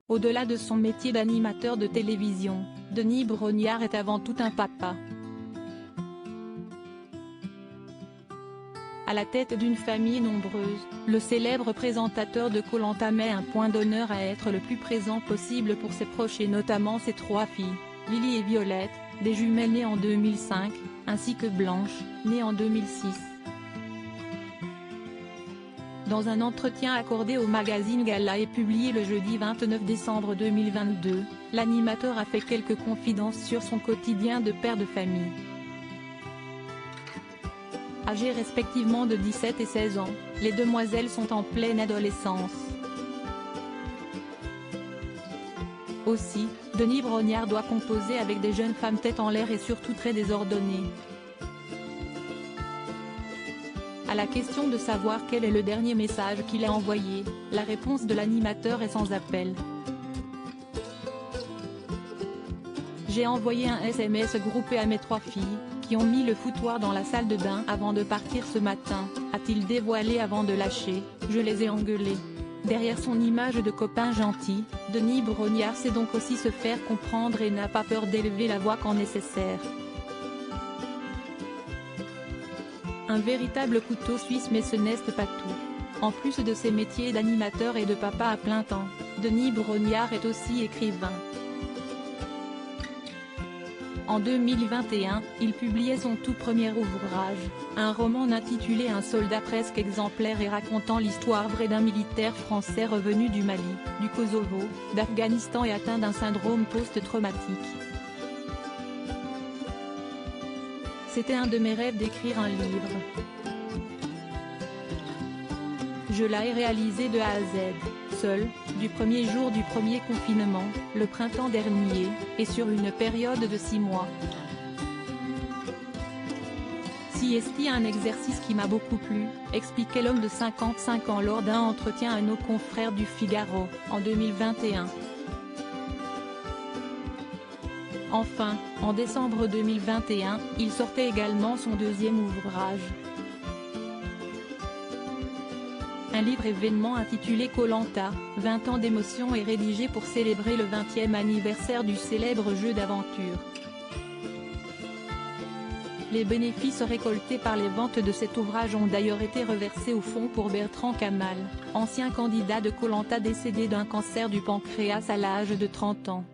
Au-delà de son métier d'animateur de télévision, Denis Brognard est avant tout un papa. À la tête d'une famille nombreuse, le célèbre présentateur de Koh-Lanta met un point d'honneur à être le plus présent possible pour ses proches et notamment ses 3 filles, Lily et Violette, des jumelles nées en 2005, ainsi que Blanche, née en 2006. Dans un entretien accordé au magazine Gala et publié le jeudi 29 décembre 2022, l'animateur a fait quelques confidences sur son quotidien de père de famille. Âgées respectivement de 17 et 16 ans, les demoiselles sont en pleine adolescence. Aussi, Denis Brognard doit composer avec des jeunes femmes tête en l'air et surtout très désordonnées. À la question de savoir quel est le dernier message qu'il a envoyé, la réponse de l'animateur est sans appel. J'ai envoyé un SMS groupé à mes 3 filles, qui ont mis le foutoir dans la salle de bain avant de partir ce matin, a-t-il dévoilé avant de lâcher, je les ai engueulées. Derrière son image de copain gentil, Denis Brognard sait donc aussi se faire comprendre et n'a pas peur d'élever la voix quand nécessaire. Un véritable couteau suisse, mais ce n'est pas tout. En plus de ses métiers d'animateur et de papa à plein temps, Denis Brognard est aussi écrivain. En 2021, il publiait son tout premier ouvrage, un roman intitulé Un soldat presque exemplaire et racontant l'histoire vraie d'un militaire français revenu du Mali, du Kosovo, d'Afghanistan et atteint d'un syndrome post-traumatique. C'était un de mes rêves d'écrire un livre. Je l'ai réalisé de A à Z, seul, du premier jour du premier confinement, le printemps dernier, et sur une période de 6 mois. C'est un exercice qui m'a beaucoup plu, expliquait l'homme de 55 ans lors d'un entretien à nos confrères du Figaro, en 2021. Enfin, en décembre 2021, il sortait également son 2e ouvrage. Un livre événement intitulé Koh-Lanta, 20 ans d'émotion est rédigé pour célébrer le 20e anniversaire du célèbre jeu d'aventure. Les bénéfices récoltés par les ventes de cet ouvrage ont d'ailleurs été reversés au fonds pour Bertrand Kamal, ancien candidat de Koh-Lanta décédé d'un cancer du pancréas à l'âge de 30 ans.